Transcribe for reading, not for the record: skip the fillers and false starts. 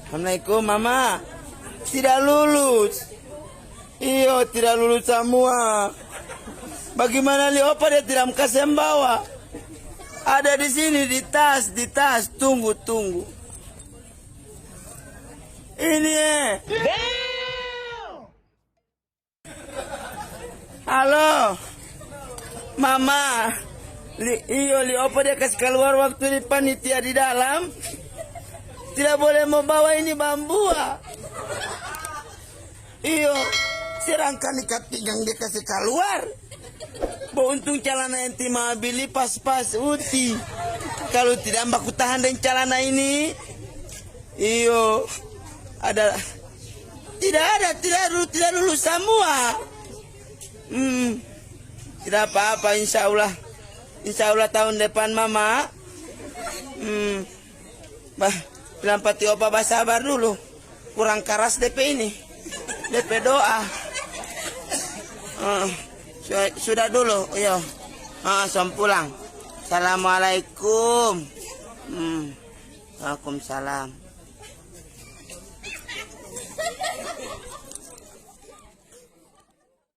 Assalamualaikum mama. Tidak lulus. Iyo tidak lulus semua. Bagaimana Liopa dia tidak kasih bawa? Ada di sini di tas. Tunggu. Ini Halo. Mama. Liopa dia kasih keluar waktu di panitia di dalam. Tidak boleh mau bawa ini bambu. Serangkan ikat pinggang dia kasih keluar. Untung celana yang timah beli pas uti. Kalau tidak mbak tahan dengan celana ini. Tidak lulus semua. Tidak apa-apa insya Allah tahun depan mama. Bilang pati opa sabar dulu. Kurang keras DP ini. DP doa. Sudah dulu. Suam pulang. Assalamualaikum. Waalaikumsalam.